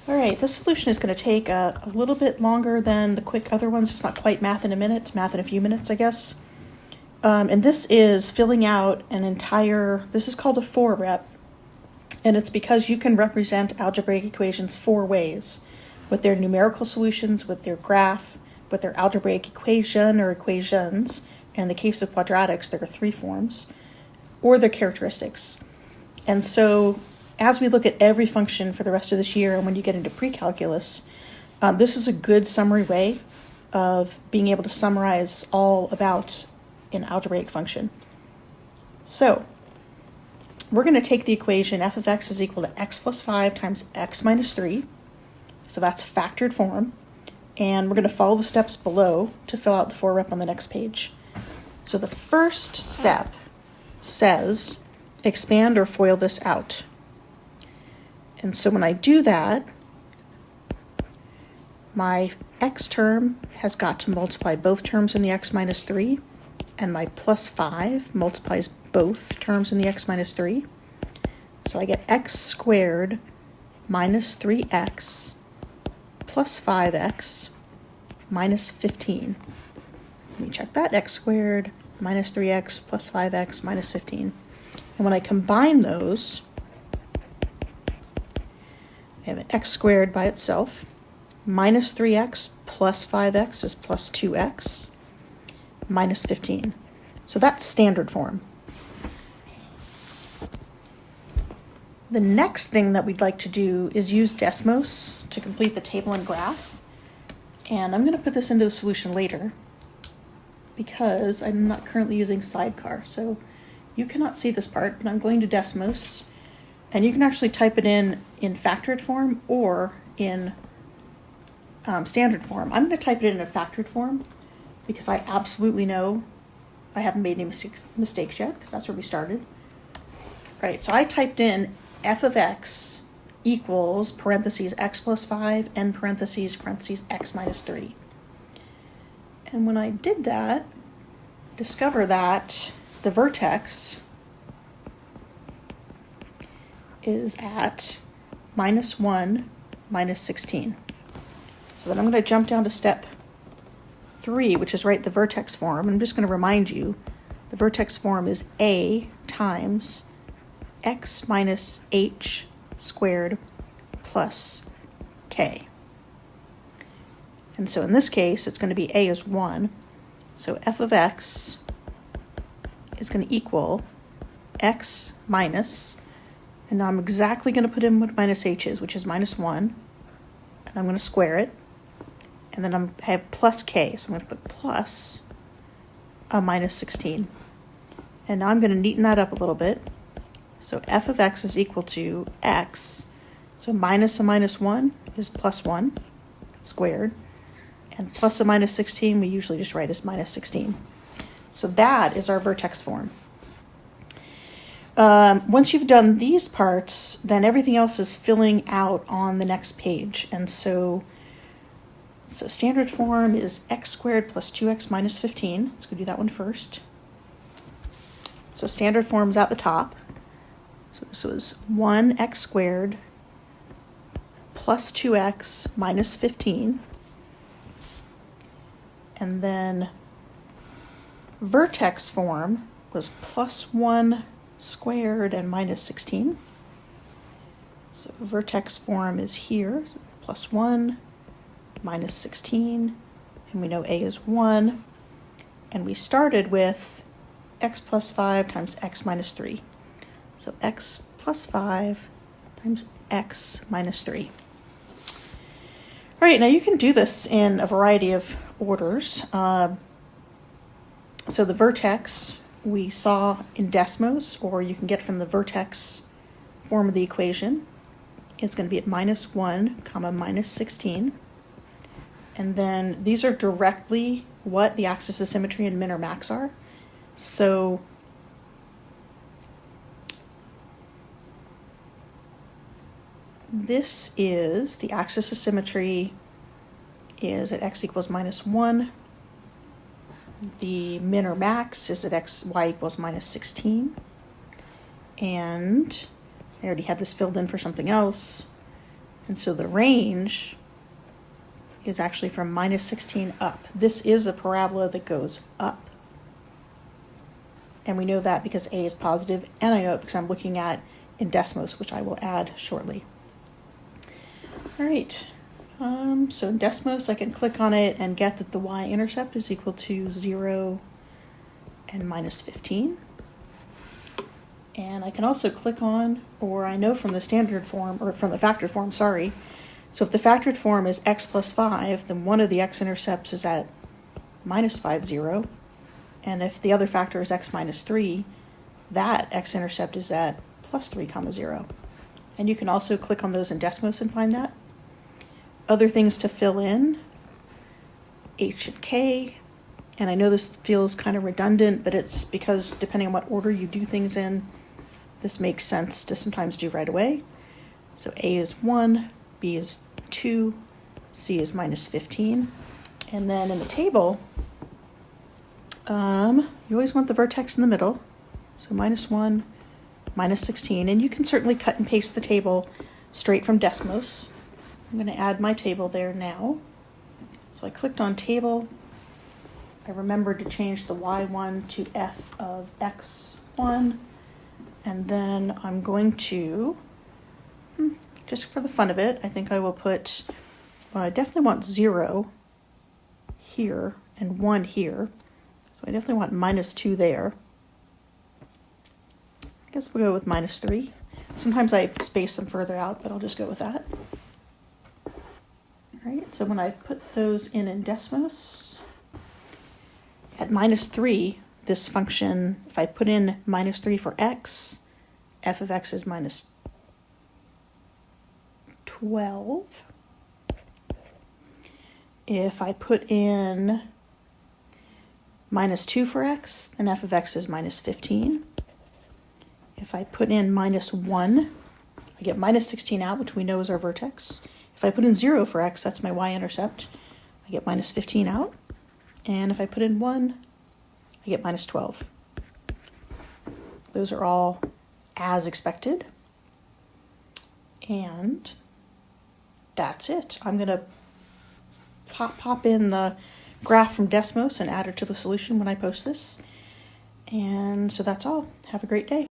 All right, this solution is going to take a little bit longer than the quick other ones. It's not quite math in a minute, math in a few minutes, I guess. And this is filling out an entire, this is called a 4-rep, and it's because you can represent algebraic equations 4 ways, with their numerical solutions, with their graph, with their algebraic equation or equations. In the case of quadratics, there are 3 forms, or their characteristics. And so as we look at every function for the rest of this year, and when you get into pre-calculus, this is a good summary way of being able to summarize all about an algebraic function. So we're going to take the equation f of x is equal to x plus 5 times x minus 3. So that's factored form. And we're going to follow the steps below to fill out the 4-rep on the next page. So the first step says expand or FOIL this out. And so when I do that, my x term has got to multiply both terms in the x minus 3, and my plus 5 multiplies both terms in the x minus 3. So I get x squared minus 3x plus 5x minus 15. Let me check that. X squared minus 3x plus 5x minus 15. And when I combine those, I have an x squared by itself, minus 3x plus 5x is plus 2x, minus 15. So that's standard form. The next thing that we'd like to do is use Desmos to complete the table and graph. And I'm going to put this into the solution later because I'm not currently using Sidecar. So you cannot see this part, but I'm going to Desmos. And you can actually type it in factored form or in standard form. I'm going to type it in a factored form because I absolutely know I haven't made any mistakes yet, because that's where we started. Right, so I typed in f of x equals parentheses x plus 5 and parentheses x minus 3. And when I did that, discover that the vertex is at minus 1, minus 16. So then I'm going to jump down to step 3, which is write the vertex form. I'm just going to remind you, the vertex form is a times x minus h squared plus k. And so in this case, it's going to be a is 1. So f of x is going to equal x minus, and now I'm exactly going to put in what minus h is, which is minus 1. And I'm going to square it. And then I have plus k, so I'm going to put plus a minus 16. And now I'm going to neaten that up a little bit. So f of x is equal to x. So minus a minus 1 is plus 1 squared. And plus a minus 16 we usually just write as minus 16. So that is our vertex form. Once you've done these parts, then everything else is filling out on the next page. And so standard form is x squared plus 2x minus 15. Let's go do that one first. So standard form's at the top. So this was 1x squared plus 2x minus 15. And then vertex form was plus 1 squared and minus 16. So vertex form is here, so plus 1 minus 16, and we know a is 1, and we started with x plus 5 times x minus 3. So x plus 5 times x minus 3. All right, now you can do this in a variety of orders. So the vertex we saw in Desmos, or you can get from the vertex form of the equation, is going to be at minus 1 comma minus 16. And then these are directly what the axis of symmetry and min or max are. So this is the axis of symmetry is at x equals minus 1. The min or max is at y equals minus 16. And I already had this filled in for something else. And so the range is actually from minus 16 up. This is a parabola that goes up. And we know that because A is positive, and I know it because I'm looking at in Desmos, which I will add shortly. All right, so in Desmos, I can click on it and get that the y-intercept is equal to 0 and minus 15. And I can also click on, or I know from the standard form, or from the factored form, sorry. So if the factored form is x plus 5, then one of the x-intercepts is at minus 5, 0. And if the other factor is x minus 3, that x-intercept is at plus 3, 0. And you can also click on those in Desmos and find that. Other things to fill in, h and k. And I know this feels kind of redundant, but it's because depending on what order you do things in, this makes sense to sometimes do right away. So A is 1, B is 2, C is minus 15. And then in the table, you always want the vertex in the middle. So minus 1, minus 16. And you can certainly cut and paste the table straight from Desmos. I'm going to add my table there now. So I clicked on table. I remembered to change the y1 to f of x1. And then I'm going to, just for the fun of it, I think I will put, well, I definitely want 0 here and 1 here. So I definitely want minus 2 there. I guess we'll go with minus 3. Sometimes I space them further out, but I'll just go with that. All right, so when I put those in Desmos, at minus 3, this function, if I put in minus 3 for x, f of x is minus 12. If I put in minus 2 for x, then f of x is minus 15. If I put in minus 1, I get minus 16 out, which we know is our vertex. If I put in 0 for x, that's my y-intercept, I get minus 15 out. And if I put in 1, I get minus 12. Those are all as expected. And that's it. I'm going to pop in the graph from Desmos and add it to the solution when I post this. And so that's all. Have a great day.